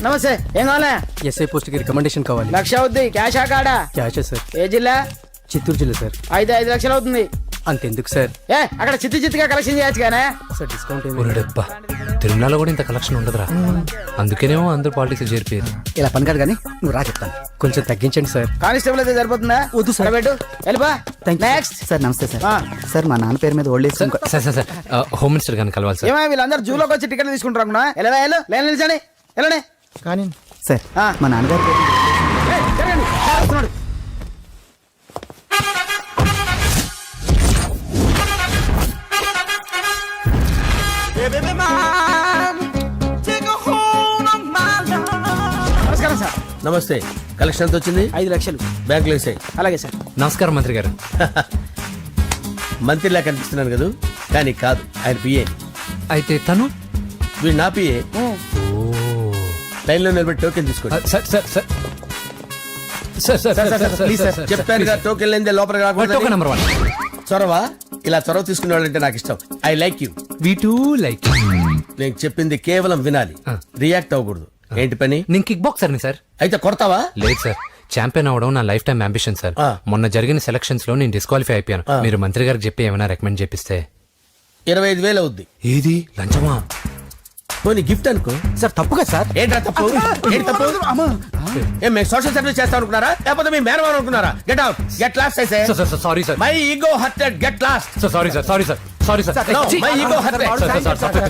నమస్తే. ఏం కావాలా? ఎస్ఐ పోస్ట్ కి రికమెండేషన్ కావాలి. 1,00,000 అవుద్ది. క్యాషా కాడా? క్యాషే సార్. ఏ జిల్లా? చిత్తూరు జిల్లా సార్. అయితే 5 లక్షలు అవుతుంది. అంతెందుకు సార్? అక్కడ చిత్తుగా కలెక్షన్ చేయొచ్చు కానీ సార్ డిస్కౌంట్ ఒరేడబ్బా, తిరుమలలో కూడా ఇంత కలెక్షన్ ఉండదురా. అందుకేనేమో అందరూ పాలిటిక్స్ చేరిపోయారు. ఇలా పని కాదు కానీ నువ్వు రా చెప్తాను. కొంచెం తగ్గించండి సార్. కానిస్టేబుల్ అయితే సరిపోతుందా? వద్దు సార్. పెట్టు వెళ్ళిపా. నెక్స్ట్. సార్ నమస్తే సార్. సార్ మా నాన్న పేరు మీద old age sir sir sir home minister గారిని కలవాలి సార్. ఏమో వీళ్ళందరూ జూలోకి వచ్చి టికెట్లు తీసుకుంటారు అనుకున్నా. లైన్ నిలిచండి. వెళ్ళండి. కానీ సార్ మా నాన్నగారు పేరు జరగండి. వస్తున్నాడు. నమస్కారం సార్. నమస్తే. కలెక్షన్ ఎంత వచ్చింది? 5 లక్షలు. బ్యాంకులో వేసాయి. అలాగే సార్. నమస్కారం మంత్రి గారు. మంత్రిలా కనిపిస్తున్నాను కదా, కానీ కాదు, ఆయన పిఏ. అయితే తను వీడు నా పిఏ. లైన్ లో నిలబెట్టి టోకెన్ తీసుకోండి. Sir sir sir sir sir please sir చెప్పాను కదా, టోకెన్ లేనిదే లోపలికి రాకూడదు. Token number 1. చొరవ. ఇలా చొరవ తీసుకునే వాళ్ళంటే నాకు ఇష్టం. I like you. We two like. నేను చెప్పింది కేవలం వినాలి, రియాక్ట్ అవ్వకూడదు. ఏంటి పని? నేను కిక్ బాక్సర్ని సార్. అయితే కొడతావా? లేదు సార్, ఛాంపియన్ అవడం నా లైఫ్ టైం అంబిషన్ సార్. మొన్న జరిగిన సెలక్షన్స్ లో నేను డిస్క్వాలిఫై అయిపోయాను. మీరు మంత్రి గారికి చెప్పి ఏమైనా రికమెండ్ చేపిస్తే. 25,000 అవుద్ది. ఏది లంచమా? పోనీ గిఫ్ట్ అనుకో. సార్ తప్పుగా సార్. ఏంట్రా తప్పు? ఏంటి తప్పు? ఏం మేము సోషల్ సర్వీస్ చేస్తాం అనుకున్నారా, లేకపోతే మీ మేనమాన్ అనుకున్నారా? Get out, get lost. అయితే sorry sir, my ego hurted, get lost. Sorry sir, sorry sir, sorry sir, my ego hurted.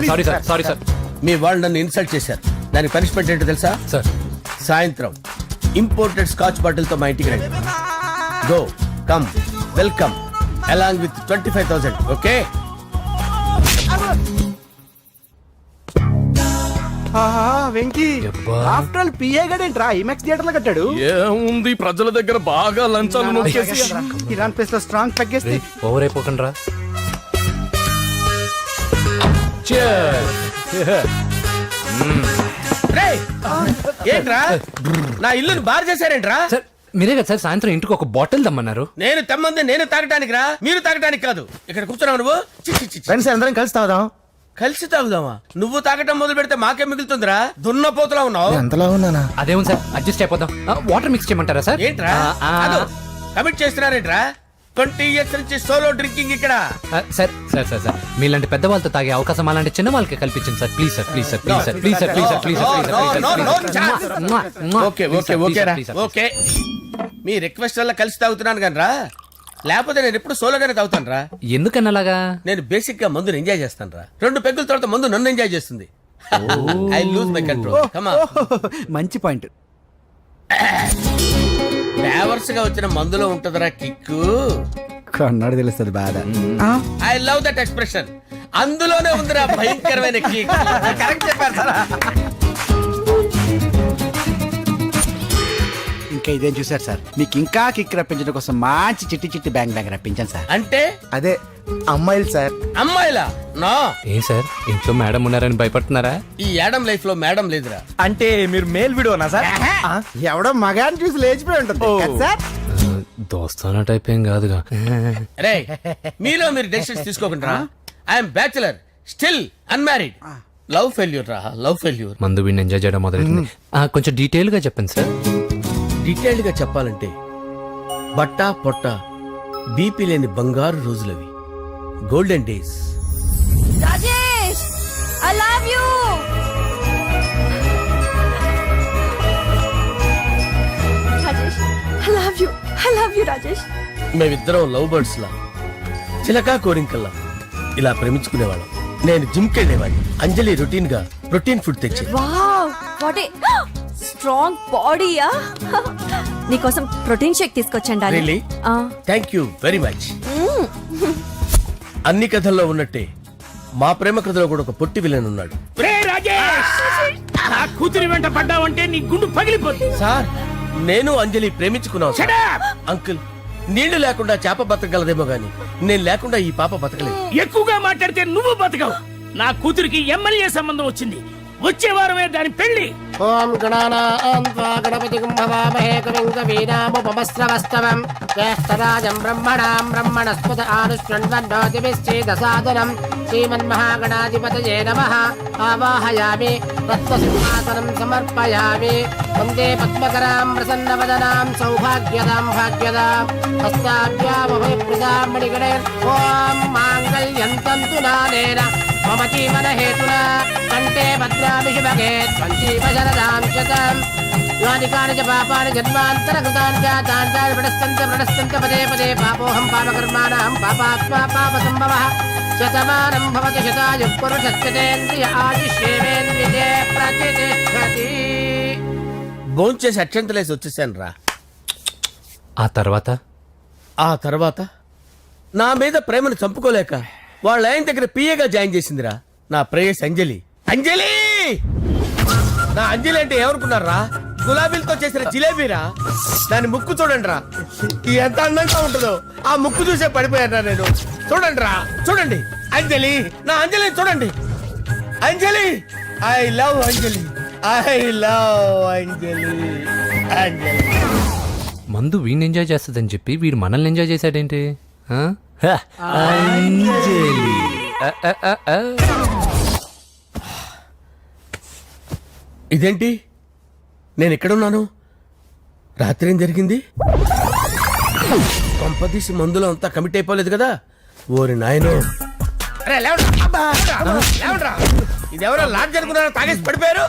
Sorry sir, sorry sir. మీ వాళ్ళు నన్ను ఇన్సల్ట్ చేశారు. దానికి పనిష్మెంట్ ఏంటో తెలుసా? సార్ సాయంత్రం ఇంపోర్టెడ్ స్కాచ్ బాటిల్ తో మా ఇంటికి రండి. Go come welcome along with 25,000. Okay? Venky after all PA గడేంట్రా ఇమెక్స్ థియేటర్ లో కట్టాడు. ఏముంది, ప్రజల దగ్గర బాగా లంచాలు నొక్కేసి ఇరాన్ ప్లేస్ లో స్ట్రాంగ్ తగ్గేస్తే ఓవర్ అయిపోకండి రా. ఏంట్రా నా ఇల్లుని బార్ చేశారేంట్రా? సార్ మీరే కదా సార్ సాయంత్రం ఇంటికి ఒక బాటిల్ దమ్మన్నారు. నేను తెమ్మంది నేను తాగటానికి రా, మీరు తాగటానికి కాదు. ఇక్కడ కూర్చున్నావు నువ్వు. ఫ్రెండ్స్ అందరం కలిసి తాగుదాం. కలిసి తాగుదామా? నువ్వు తాగటం మొదలు పెడితే మాకే మిగులుతుందిరా. దున్నపోతులా ఉన్నావు. ఎంతలా ఉన్నానా? అదేమో సార్ అడ్జస్ట్ అయిపోదాం. వాటర్ మిక్స్ చేయమంటారా సార్? ఏంట్రా కమిట్ చేస్తున్నారేంట్రా? 20 years నుంచి సోలో డ్రింకింగ్ ఇక్కడ. సార్ సార్ సార్ సార్ మీలాంటి పెద్ద వాళ్ళతో తాగే అవకాశం అలాంటి చిన్న వాళ్ళకి కల్పించండి sir. Please sir, please sir, please sir, please sir, please sir, please sir. Okay okay okay రా, ఓకే. మీ రిక్వెస్ట్ వల్ల కలిసి తాగుతున్నాను కానీ రా, లేకపోతే నేను ఎప్పుడు సోలోగానే తాగుతాను రా. ఎందుకన్నా అలాగా? నేను బేసిక్ గా మందుని ఎంజాయ్ చేస్తాను రా. 2 పెగ్గుల తర్వాత మందు నన్ను ఎంజాయ్ చేస్తుంది. I lose my control. Come on. మంచి పాయింట్. ఫ్లేవర్స్ గా వచ్చిన మందులో ఉంటదరా కిక్కు. కన్నాడు తెలుస్తుంది బాధ. I love that expression. అందులోనే ఉందిరా భయంకరమైన కిక్. కరెక్ట్ చెప్పారు సార్. ఇంకా ఇదేం చూసారు సార్, మీకు ఇంకా కిక్ రప్పించడం కోసం మంచి చిట్టి చిట్టి బ్యాంగ్ బ్యాంగ్ రప్పించాను సార్. అంటే అదే అమ్మాయిలు సార్. అమ్మాయిలా? నా ఏం సార్ ఇంట్లో మేడం ఉన్నారని భయపడుతున్నారా? ఈ యాడమ్ లైఫ్ లో మేడం లేదురా. అంటే మీరు మేల్ వీడియోనా సార్? ఎవడో మగాన్ని చూసి లేచిపోయి ఉంటుంది కదా సార్. దోస్తానా టైప్ ఏం కాదుగా. రే మీలో మీరు డెసిషన్స్ తీసుకోకుండా. I'm bachelor, still unmarried. Love failure రా, లవ్ ఫెయిల్యూర్. మందు వీడిని ఎంజాయ్ చేయడం మొదలైంది. కొంచెం డీటెయిల్ గా చెప్పండి సార్. డీటెయిల్డ్ గా చెప్పాలంటే బట్టా పొట్ట బీపీ లేని బంగారు రోజులవి, golden days. Rajesh, I love you. Rajesh, I love you. I love you, Rajesh. మేమిద్దరం లవ్ బర్డ్స్ లా, చిలకా కోరింకల్లా ఇలా ప్రేమించుకునేవాళ్ళం. నేను జిమ్ కెళ్ళేవాడిని. అంజలి రొటీన్ గా ప్రోటీన్ ఫుడ్ తెచ్చి. వావ్, వాట్ ఏ స్ట్రాంగ్ బాడీయా. నీకోసం ప్రోటీన్ షేక్ తీసుకొచ్చండి. Really? Thank you very much. అన్ని కథల్లో ఉన్నట్టే మా ప్రేమ కథలో కూడా ఒక పొట్టి విలన్ ఉన్నాడు. కూతురి వెంట పడ్డావంటే నీ గుండు పగిలిపోతుంది. సార్ నేను అంజలి ప్రేమించుకున్నాను. అంకుల్, నీళ్లు లేకుండా చేప బతకగలదేమో గాని నేను లేకుండా ఈ పాప బతకలేదు. ఎక్కువగా మాట్లాడితే నువ్వు బతకవు. నా కూతురికి ఎమ్మెల్యే సంబంధం వచ్చింది. వచ్చే వారమే దాని పెళ్లి. ఓం గణానాం త్వా గణపతిం భవామహే కవిం కవీనాముపమస్రవస్తవం జ్యేష్ఠరాజం బ్రహ్మణాం బ్రహ్మణస్పత ఆనుష్ణ్వన్నోతిభిశ్చేదసాదనం శ్రీమన్మహాగణాధిపతయే నమః ఆవాహయామి తత్వసింహాసనం సమర్పయామి వందే పద్మకరాం ప్రసన్నవదనాం సౌభాగ్యదాం భాగ్యదాం హస్తాభ్యామభయప్రదాం మణిగణైర్ ఓం మాంగళ్యం తంతు నానేన మమ జీవన హేతునా కంటే భద్రామి శుభగే త్వంజీవశరదాం శతం యాని కాని చ పాపాని జన్మాంతరకృతాని చ తాని ప్రణశ్యంత పదే పదే పాపోహం పాపకర్మాణం పాపాత్మా పాపసంభవః శతమానం భవతి శతాయుః పురుషస్యేంద్రియ ఆయుష్యేంద్రియే ప్రతిష్టతి. భోంచేసి అక్షంతలేసి వచ్చేసాను రా. ఆ ఆ తర్వాత నా మీద ప్రేమను చంపుకోలేక వాళ్ళ ఆయన దగ్గర పిఏగా జాయిన్ చేసిందిరా నా ప్రేయస్ అంజలి. అంజలి నా అంజలి అంటే ఏమనుకున్నారా? గులాబీలతో చేసిన జిలేబీరా. దాని ముక్కు చూడండి రా, ఎంత అందంగా ఉంటుందో. ఆ ముక్కు చూసే పడిపోయారా నేను. చూడండి రా, చూడండి అంజలి, నా అంజలి చూడండి. Anjali, I love Anjali, I love Anjali. Anjali మందు వీడిని ఎంజాయ్ చేస్తుందని చెప్పి వీడు మనల్ని ఎంజాయ్ చేశాడేంటి? ఆ? అంజలి. ఇదేంటి, నేను ఎక్కడున్నాను? రాత్రి ఏం జరిగింది? కొంపదీసి మందులో అంతా కమిట్ అయిపోలేదు కదా? ఓరి నాయనో. అరే, లేవండ్రా. ఇదెవరో లాడ్జ్ అనుకున్నారా? తాగేసి పడిపోయారు.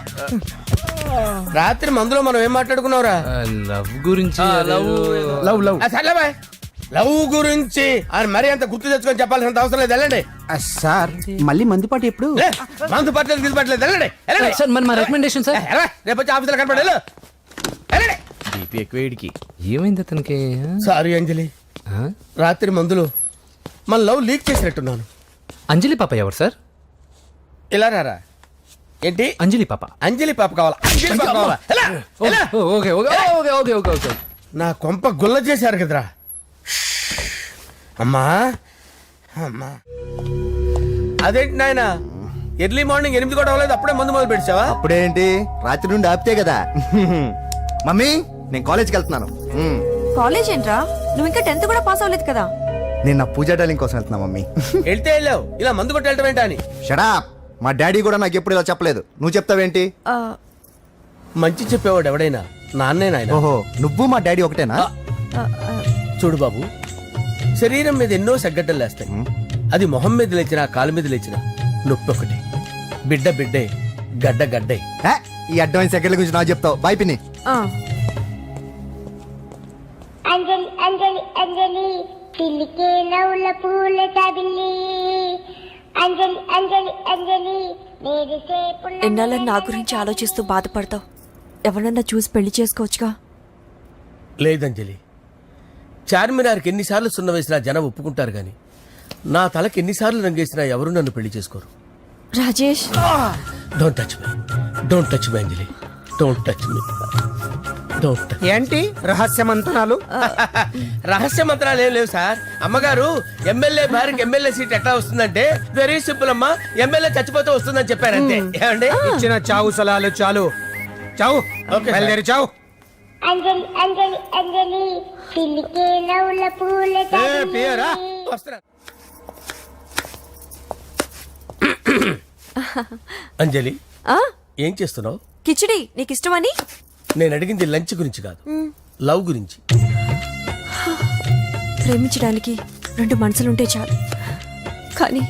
రాత్రి మందులో మనం ఏం మాట్లాడుకున్నావురా? లవ్ గురించి. సర్లే బాయ్, లవ్ గురించి ఆయన మరీ అంత గుర్తు తెచ్చుకొని చెప్పాల్సినంత అవసరం లేదు. వెళ్ళండి. సార్ మళ్ళీ మందుపాటి ఎప్పుడు? లే, మందు పట్టలేదు గిల్లు పట్టలేదు. వెళ్ళండి, వెళ్ళండి. సార్ మరి మా రికమెండేషన్ సార్. రేపు వచ్చి ఆఫీసులో కనపడి వెళ్ళండి. బీపీ ఎక్కువ వీడికి. ఏమైంది అతనికి? సారీ అంజలి, ఆ? రాత్రి మందులో మన లవ్ లీక్ చేసినట్టున్నాను. అంజలి పాప ఎవరు సార్? ఇలా రారా. ఏంటి? అంజలి పాప. అంజలి పాప కావాలా? అంజలి పాప కావాలా? ఎలా? ఎలా? Okay okay okay okay okay okay. నా కొంప గుల్ల చేశారు కదరా. అమ్మా అమ్మా, అదేంటి నాయన, ఎర్లీ మార్నింగ్ 8 కూడా అవ్వలేదు, అప్పుడే మందు మొదలు పెడిచావా? అప్పుడేంటి, రాత్రి నుండి ఆపితే కదా. మమ్మీ, నేను కాలేజ్కి వెళ్తున్నాను. కాలేజ్ ఏంట్రా, నువ్వు ఇంకా 10th కూడా పాస్ అవ్వలేదు కదా. నేను నా పూజా డాలింగ్ కోసం వెళ్తున్నా మమ్మీ. వెళ్తే వెళ్ళావు, ఇలా మందు కొట్టి వెళ్ళటం ఏంటా అని. షడా, మా డాడీ కూడా నాకు ఎప్పుడు ఇలా చెప్పలేదు. నువ్వు చెప్తావేంటి? ఆ, మంచి చెప్పేవాడు ఎవడైనా నాన్నే నాయన. ఓహో, నువ్వు మా డాడీ ఒకటేనా? ఆ, ఆ, చూడు బాబు, శరీరం మీద ఎన్నో సగ్గడ్డలు లేస్తాయి. అది మొహం మీద లేచినా కాలు మీద లేచినా నొప్పి ఒకటి. బిడ్డ బిడ్డే, గడ్డ గడ్డే. హే, ఈ అడ్వాన్స్ సెకండ్ల గురించి నాకు చెప్తావు. బాయ్ పిన్ని. ఆ. అంజలి అంజలి అంజలి పిల్లికే నవ్వుల పూల తబిల్లి అంజలి అంజలి అంజలి నేరిసే పుల్ల ఎన్నాళ్ళ నా గురించి ఆలోచిస్తూ బాధపడతావు. ఎవరన్నా చూసి పెళ్లి చేసుకోవచ్చుగా. లేదంజలి, చార్మినార్కి ఎన్నిసార్లు సున్న వేసినా జనం ఒప్పుకుంటారు గాని నా తలకి ఎన్నిసార్లు రంగేసినా ఎవరు నన్ను పెళ్లి చేసుకోరు. Rajesh, don't touch me, don't touch me Anjali, don't touch me, don't touch. ఏంటి రహస్య మంతనాలు? రహస్య మంత్రాలు ఏం లేవు సార్. అమ్మగారు ఎమ్మెల్యే భార్యకి ఎమ్మెల్యే సీట్ ఎట్లా వస్తుందంటే వెరీ సింపుల్ అమ్మా, ఎమ్మెల్యే చచ్చిపోతే వస్తుందని చెప్పారంతే. ఏమండి? ఇచ్చిన చావు సలాలు చాలు. చావు. Okay sir. బయలుదేరి చావు. అంజలి అంజలి అంజలి పిల్లికే నవ్వుల పూల తబిల్లి వస్తున్నా. అంజలి, ఆ, ఏం చేస్తున్నావు? కిచిడి నీకు ఇష్టమని. నేను అడిగింది లంచ్ గురించి కాదు, లవ్ గురించి. ప్రేమించడానికి 2 మనసులుంటే చాలు, కానీ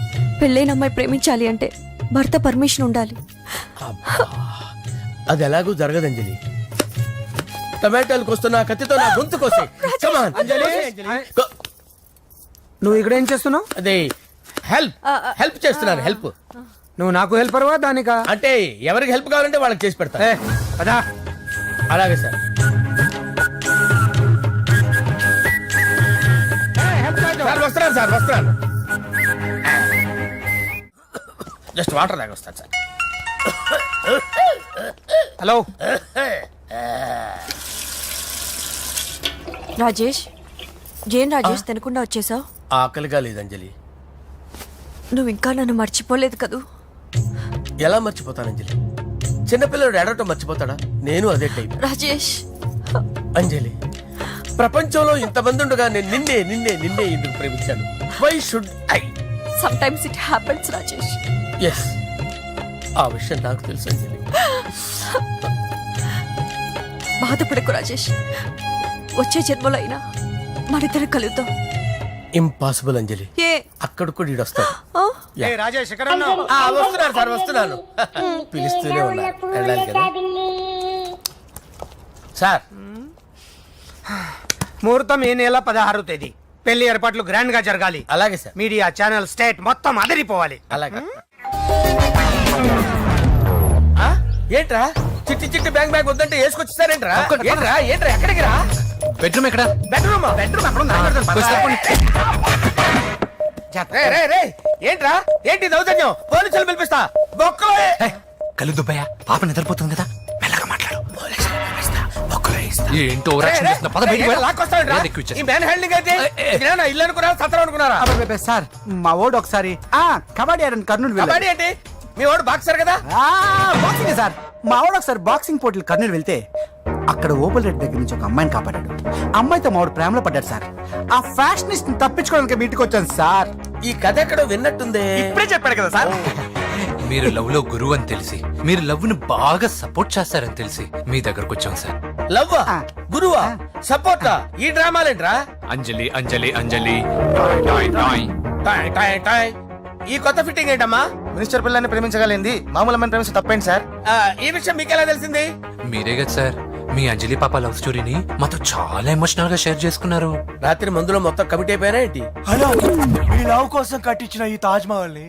పెళ్ళైన అమ్మాయి ప్రేమించాలి అంటే భర్త పర్మిషన్ ఉండాలి. అది ఎలాగూ జరగదంజలి. టమాటాలు కోస్తున్నా కత్తితో నా గొంతు కోసే. అంజలి, నువ్వు ఇక్కడ ఏం చేస్తున్నావు? అదే హెల్ప్ హెల్ప్ చేస్తున్నాను. హెల్ప్ నువ్వు నాకు హెల్పర్వా దానికా? అంటే ఎవరికి హెల్ప్ కావాలంటే వాళ్ళకి చేసి పెడతా. పదా. అలాగే సార్. సార్ వస్తున్నాను, సార్ వస్తున్నాను. జస్ట్ వాటర్ దాకా వస్తాను సార్. హలో. రాజేష్, ఏం రాజేష్ తినకుండా వచ్చేసావు? ఆకలిగా లేదు అంజలి. నువ్వు ఇంకా నన్ను మర్చిపోలేదు కదూ. ఎలా మర్చిపోతాను అంజలి? చిన్నపిల్లడు ఏడవటం మర్చిపోతాడా? నేను అదే టైప్. రాజేష్, అంజలి, ప్రపంచంలో ఇంతమంది ఉండగా నేను నిన్నే నిన్నే నిన్నే ఎందుకు ప్రేమించాను? Why should I? Sometimes it happens Rajesh. Yes, ఆ విషయం నాకు తెలుసు అంజలి. బాధపడకు రాజేష్, వచ్చే జన్మలో అయినా మనిద్దరం కలుద్దాం. ఇంపాసిబుల్ అంజలి. ఏ అక్కడ కూడా ఈడు వస్తాడు. ఆ? రాజేష్ ఎక్కడ వస్తున్నాను సార్, వస్తున్నాను. పిలుస్తూనే ఉన్నా, వెళ్ళాలి కదా సార్. ముహూర్తం ఈ నెల 16వ తేదీ. పెళ్లి ఏర్పాట్లు గ్రాండ్ గా జరగాలి. అలాగే సార్, మీడియా ఛానల్ స్టేట్ మొత్తం అదిరిపోవాలి. అలాగే. ఆ? ఏంట్రా చిట్టి చిట్టి బ్యాంక్ బ్యాగ్ వద్దంటే వేసుకొచ్చేసారేంట్రా? ఏంట్రా ఏంట్రా ఎక్కడికి రా? బెడ్రూమ్ ఎక్కడ? బెడ్రూమ్ బెడ్రూమ్ అక్కడ ఏంట్రా ఏంటి దౌర్జన్యం? పోలీసులు పిలిపిస్తా. బొక్కలో కళ్ళు దుబ్బయ్యా, పాప నిద్రపోతుంది కదా, మెల్లగా మాట్లాడు. ఏంటో ఓవరాక్షన్ చేస్తున్నా. పద బయటికి వెళ్ళు. లాక్కొస్తాడు. ఏది ఎక్కువ ఇచ్చేసి. ఈ మ్యాన్ హ్యాండింగ్ అయితే ఇదేనా ఇల్లు అనుకున్నారా, సత్రం అనుకున్నారా? అబ్బబ్బబ్బే, సార్ మా ఓడు ఒకసారి కబడ్డీ ఆడని కర్నూలు వెళ్ళాడు. కబడ్డీ ఏంటి? మీ వాడు బాక్సర్ కదా? Boxing sir. మా వాడు ఒకసారి బాక్సింగ్ పోటీలు కర్నూలు వెళ్తే అక్కడ ఓపెల్ రెడ్డి దగ్గర నుంచి ఒక అమ్మాయిని కాపాడాడు. అమ్మాయితో మా వాడు ప్రేమలో పడ్డాడు సార్. ఆ ఫ్యాషనిస్ట్ తప్పించుకోవడానికి మీ ఇంటికి వచ్చాను సార్. ఈ కథ ఎక్కడో విన్నట్టుంది. ఇప్పుడే చెప్పాడు కదా సార్. మీరు లవ్ లో గురువు అని తెలిసి, మీరు లవ్ ను బాగా సపోర్ట్ చేస్తారని తెలిసి మీ దగ్గరకు వచ్చాం సార్. లవ్వా, గురువా, సపోర్టా? ఈ డ్రామాలేంట్రా? అంజలి అంజలి అంజలి టాయ్ టాయ్ టాయ్. టాయ్ టాయ్ టాయ్. ఈ కొత్త ఫిట్టింగ్ ఏంటమ్మా? మినిస్టర్ పిల్లని ప్రేమించగలిగింది, మామూలు అమ్మని ప్రేమించి తప్పేంటి సార్? ఈ విషయం మీకెలా తెలిసింది? మీరే కదా సార్ మీ అంజలి పాప లవ్ స్టోరీని మాతో చాలా ఎమోషనల్ గా షేర్ చేసుకున్నారు. రాత్రి మందులో మొత్తం కమిటీ అయిపోయినా ఏంటి? హలో, మీ లవ్ కోసం కట్టించిన ఈ తాజ్ మహల్ ని,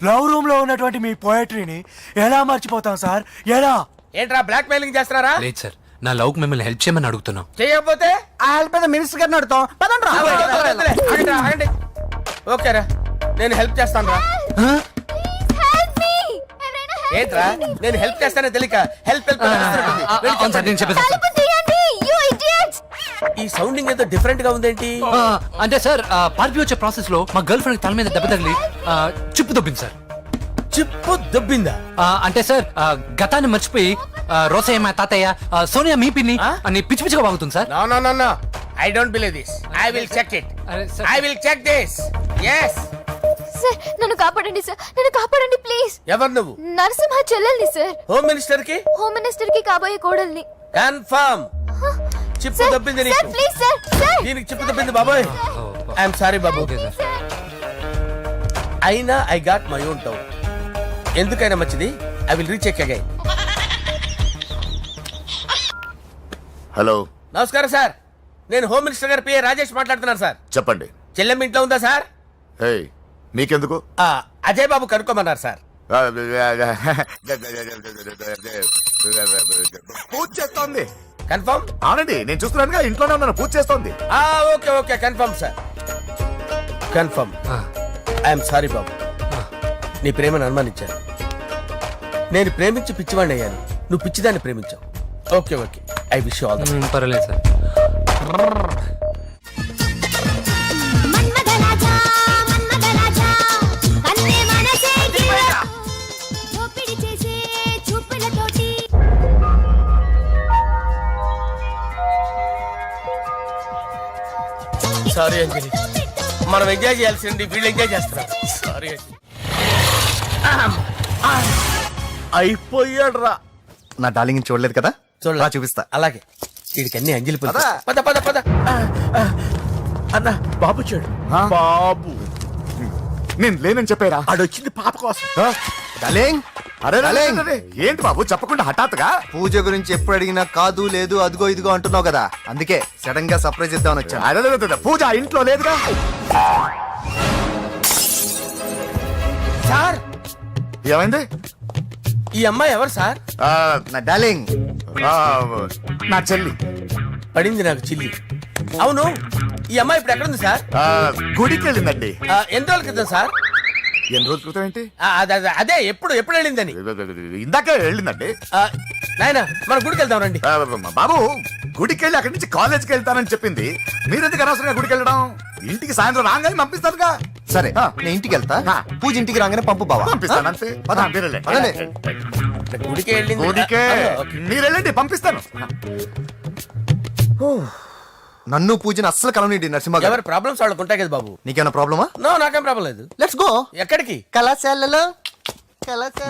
లవ్ రూమ్ లో ఉన్నటువంటి మీ పోయట్రీని ఎలా మర్చిపోతాం సార్? ఎలా? ఏంట్రా బ్లాక్ మెయిలింగ్ చేస్తున్నారా? లేదు సార్, నా లవ్ కు మిమ్మల్ని హెల్ప్ చేయమని అడుగుతున్నాం. చేయకపోతే ఆ హెల్ప్ అయితే మినిస్టర్ గారిని అడుగుతాం. పదండి రా. ఆగండి, ఆగండి. ఓకేరా, నేను హెల్ప్ చేస్తాను రా. ఏంట్రా నేను హెల్ప్ చేస్తానే తెలియక హెల్ప్ హెల్ప్ అవును సార్, నేను చెప్పేది సార్. ఈ సౌండింగ్ ఏదో డిఫరెంట్ గా ఉందేంటి? అంటే సార్ పార్టీ వచ్చే ప్రాసెస్ లో మా గర్ల్ ఫ్రెండ్ తల మీద దెబ్బ తగిలి చిప్పు దొబ్బింది సార్. చిప్పు దొబ్బిందా? అంటే సార్ గతాన్ని మర్చిపోయి రోసయ్య మా తాతయ్య, సోనియా మీ పిన్ని అని పిచ్చి పిచ్చిగా వాగుతుంది sir. No no no no, I don't believe this. I will check it. I will check this. yes. Sir నన్ను కాపాడండి సార్, నన్ను కాపాడండి ప్లీజ్. ఎవరు నువ్వు? నరసింహ చెల్లెల్ని సార్. హోమ్ మినిస్టర్ కి? హోమ్ మినిస్టర్ కి కాబోయే కోడల్ని. కన్ఫర్మ్. చిప్పు సార్, దొబ్బింది సార్ నీకు. Please sir, sir. దీనికి చిప్పు దొబ్బింది బాబోయ్. ఐఎమ్ సారీ బాబు. Okay sir. అయినా I got my own doubt. ఎందుకైనా మంచిది, I will recheck again. Hello, నమస్కారం సార్, నేను హోమ్ మినిస్టర్ గారి పిఏ రాజేష్ మాట్లాడుతున్నాను సార్. చెప్పండి. చెల్లెమ్మ ఇంట్లో ఉందా సార్? హే, మీకెందుకు? అజయ్ బాబు కనుక్కోమన్నారు సార్. పూజ చేస్తోంది. కన్ఫర్మ్? అవునండి, నేను చూస్తున్నానుగా, ఇంట్లోనే ఉన్నాను, పూజ చేస్తోంది. Okay okay, confirm sir, confirm. I'm sorry బాబు, నీ ప్రేమను అనుమానించాను. నేను ప్రేమించి పిచ్చివాడిని అయ్యాను, నువ్వు పిచ్చిదాన్ని ప్రేమించావు. Okay okay, I wish you all the best. పర్వాలేదు సార్. సారీ అంజలి, మనం ఎంజాయ్ చేయాల్సింది వీళ్ళు ఎంజాయ్ చేస్తున్నారు. సారీ అంజలి. అయిపోయాడు రా. నా డార్లింగ్ చూడలేదు కదా, చూడలే. చూపిస్తా. అలాగే, వీడికి అన్ని అంజలి పద పద పద పద. అన్న బాబు చూడు. బాబు, నేను లేనని చెప్పారా? ఆడొచ్చింది పాప కోసం. డార్లింగ్, అరే డార్లింగ్. ఏంటి బాబు చెప్పకుండా హఠాత్తుగా? పూజ గురించి ఎప్పుడు అడిగినా కాదు లేదు అదిగో ఇదిగో అంటున్నావు కదా, అందుకే సడన్ గా సర్ప్రైజ్ ఇద్దామని వచ్చాను. అరే, పూజ ఇంట్లో లేదుగా. సార్, ఏమైంది? ఈ అమ్మాయి ఎవరు సార్? నా డార్లింగ్, నా చెల్లి. పడింది నాకు చిల్లి. అవును, ఈ అమ్మాయి ఇప్పుడు ఎక్కడుంది సార్? గుడికి వెళ్ళిందండి. ఎన్ని రోజుల క్రితం సార్? ఎన్ని రోజుల క్రితం ఏంటి? అదే ఎప్పుడు ఎప్పుడు వెళ్ళిందని. ఇందాకే వెళ్ళిందండి. నాయన మన గుడికి వెళ్దాం రండి. బాబు, గుడికి వెళ్ళి అక్కడి నుంచి కాలేజ్కి వెళ్తానని చెప్పింది. మీరెందుకు అనవసరంగా గుడికి వెళ్ళడం? ఇంటికి సాయంత్రం రాగానే పంపిస్తారుగా. సరే నేను ఇంటికి వెళ్తా, పూజ ఇంటికి రాగానే పంపు బావా. పంపిస్తాను అంతే. పదండి. అంటే గుడికి వెళ్ళింది గుడికే ఓకే. మీరు వెళ్ళండి పంపిస్తాను. నన్ను పూజని అస్సలు కలవనీయండి నరసింహ గారు. ఎవరి ప్రాబ్లమ్స్ వాళ్ళకు ఉంటాయి కదా బాబు. నీకేమైనా ప్రాబ్లమా? నో నాకేం ప్రాబ్లం లేదు. Let's go. ఎక్కడికి? కళాశాలలో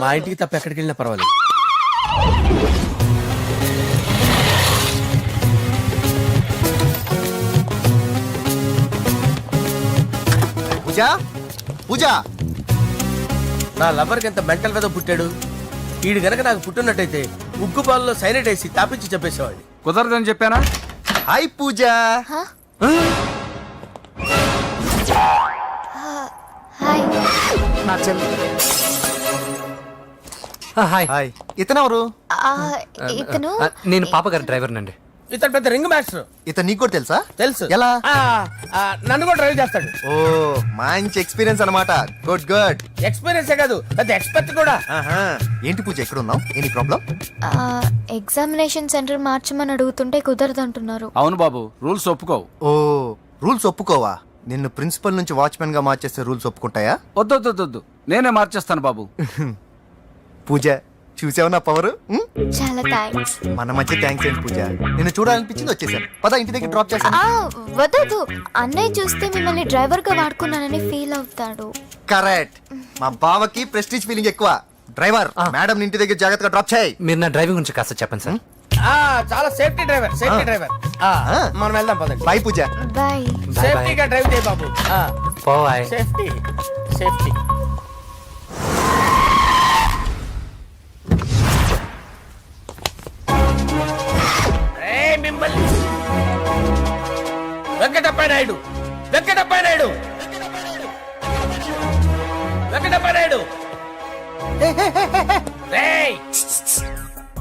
మా ఇంటికి తప్ప ఎక్కడికి వెళ్ళినా పర్వాలేదు. పూజ పూజ. నా లవర్కి ఎంత మెంటల్ వెద పుట్టాడు. వీడు గనక నాకు పుట్టినట్టయితే ఉగ్గు పాలలో సైనట్ వేసి తాపించి చెప్పేసేవాడిని. కుదరదని చెప్పానా? Hi Pooja. Hi. Hi hi. ఇతనెవరు? ఇతను నేను పాప గారి డ్రైవర్ నండి. ఇతను పెద్ద రింగ్ మాస్టర్. ఇతను నీకు కూడా తెలుసా? తెలుసు. ఎలా? నన్ను కూడా డ్రైవ్ చేస్తాడు. ఓ మంచి ఎక్స్పీరియన్స్ అన్నమాట. Good good. ఎక్స్పీరియన్స్ కాదు పెద్ద ఎక్స్పర్ట్ కూడా. ఏంటి పూజ ఎక్కడ ఉన్నావు? Any problem? ఎగ్జామినేషన్ సెంటర్ మార్చమని అడుగుతుంటే కుదరదంటున్నారు. అవును బాబు, రూల్స్ ఒప్పుకోవు. ఓ రూల్స్ ఒప్పుకోవా? నిన్ను ప్రిన్సిపల్ నుంచి వాచ్మెన్ గా మార్చేస్తే రూల్స్ ఒప్పుకుంటాయా? వద్దు, నేనే మార్చేస్తాను బాబు. పూజ చూసావు నా పవర్? చాలా థ్యాంక్స్. మన మధ్య థ్యాంక్స్ ఏంటి పూజ. నిన్ను చూడాలనిపించింది వచ్చేసాను. పద ఇంటి దగ్గర డ్రాప్ చేస్తాను. వద్దు, అన్నయ్య చూస్తే మిమ్మల్ని డ్రైవర్ గా వాడుకున్నానని ఫీల్ అవుతాడు. కరెక్ట్. మా బావకి ప్రెస్టీజ్ ఫీలింగ్ ఎక్కువ. డ్రైవర్ మేడం ఇంటి దగ్గర జాగ్రత్తగా డ్రాప్ చేయి. మీరు నా డ్రైవింగ్ గురించి కాస్త చెప్పండి సార్. చాలా సేఫ్టీ డ్రైవర్. మనం వెళ్దాం పదండి. బాయ్ పూజ. బాయ్. సేఫ్టీగా డ్రైవ్ చేయి బాబు. పోవాయ్. Safety safety. మిమ్మల్ని వెంకటప్ప నాయుడు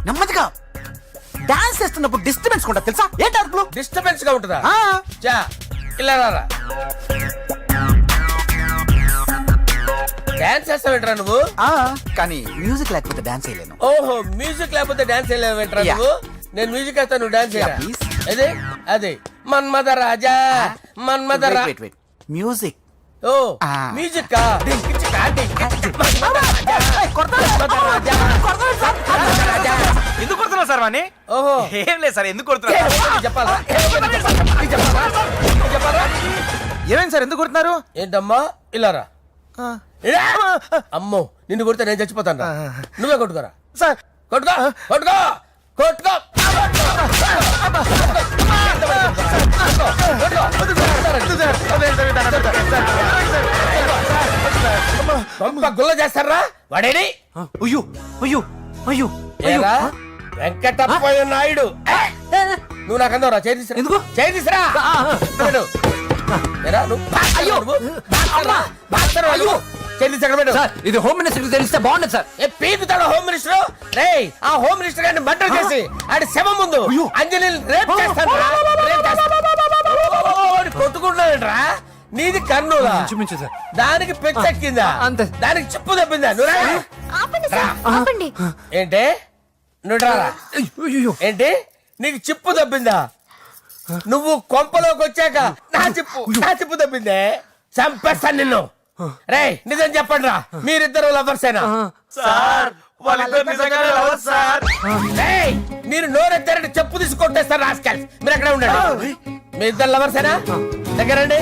నెమ్మదిగా డాన్స్ చేస్తున్నప్పుడు డిస్టర్బెన్స్ కూడా తెలుసా? ఏంటి అరుపులు? డిస్టర్బెన్స్ గా ఉంటుందా? చా ఇలా రారా. డాన్స్ చేస్తావేంట్రా నువ్వు? కానీ మ్యూజిక్ లేకపోతే డాన్స్ చేయలేను. ఓహో మ్యూజిక్ లేకపోతే డాన్స్ చేయలేవేంట్రా నువ్వు? నేను మ్యూజిక్ వేస్తాను, నువ్వు డాన్స్ చేయరా? please. అదే మన్మద రాజా మన్మద మ్యూజిక్. ఓ మ్యూజిక్ ఎందుకు కొడుతున్నా సార్ వాణ్ణి? ఓహో ఏం లేదు సార్, ఎందుకు కొడుతున్నా? చెప్పాలా? ఏమైంది సార్, ఎందుకు కొడుతున్నారు? ఏంటమ్మా ఇలా రా. అమ్మో నిన్ను కొడితే నేను చచ్చిపోతాను. నువ్వే కొట్టుకోరా సార్. కొట్టుకో కొట్టుకో కొట్టుకో. గుల్ల చేస్తారా వాడేడి? అయ్యో అయ్యో అయ్యో ఏరా వెంకటప్పయ్య నాయుడు. నువ్వు నాకు అందవరా? చేయి తీసురా. ఎందుకు? చేయి తీసురా. సార్ ఇది హోమ్ మినిస్టర్ తెలిస్తే బాగుండదు సార్. పీకుతాడు హోమ్ మినిస్టర్. రే ఆ హోమ్ మినిస్టర్ గారిని మర్డర్ చేసి ఆడి శవం ముందు అంజలి రేప్ చేస్తాను. కొట్టుకుంటున్నాడంట్రా. నీది కన్నులా? చూపించు సార్. దానికి పెచ్చెక్కిందా? అంతే. దానికి చెప్పు తప్పిందా? నువ్వు ఆపండి సార్, ఆపండి. ఏంటి నువ్వు రారా? ఏంటి నీకు చిప్పు తప్పిందా? నువ్వు కొంపలోకి వచ్చాక నా చిప్పు తప్పిందే. చంపేస్తాను నిన్ను. రే నిజం చెప్పండి రా, మీరిద్దరు లవర్సేనా? సార్ వాళ్ళిద్దరు నిజంగానే లవర్స్ సార్. మీరు నోరెత్తారంటే చెప్పు తీసి కొట్టేస్తారు రాస్కల్స్. మీరు ఎక్కడ ఉండండి. మీ ఇద్దరు లవర్సేనా? దగ్గరండి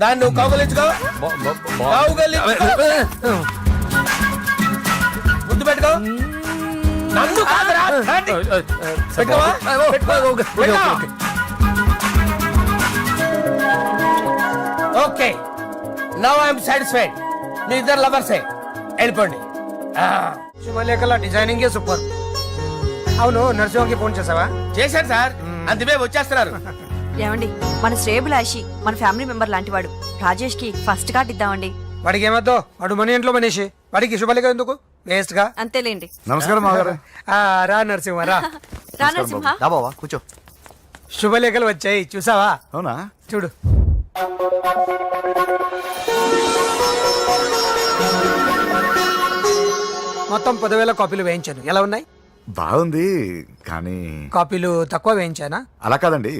దాన్ని నువ్వు కౌగలించుకో. ముద్దు పెట్టుకో. నన్ను కాదురా. పెట్టుకోవా? Okay now I'm satisfied. మీ ఇద్దరు లవర్సే, వెళ్ళిపోండి. శుభలేఖల డిజైనింగ్ సూపర్. అవును నరసింహకి ఫోన్ చేసావా? చేశాను సార్, అందుకే వచ్చేస్తున్నారు. ఏమండి మన శ్రేయబులాషి మన ఫ్యామిలీ మెంబర్ లాంటి వాడు. రాజేష్ కి ఫస్ట్ కార్డ్ ఇద్దామండి. వాడికి ఏమద్దో, వాడు మన ఇంట్లో మనిషి. వాడికి శుభలేఖ ఎందుకు? వేస్ట్ గా. అంతేలేండి. నమస్కారం మాగారు. రా నరసింహ రా. రా నరసింహ. రా బావా కూర్చో. శుభలేఖలు వచ్చాయి చూసావా? అవునా? చూడు. మొత్తం 10,000 కాపీలు వేయించాను. ఎలా ఉన్నాయి? బాగుంది కానీ కాపీలు తక్కువ వేయించానా? అలా కాదండి,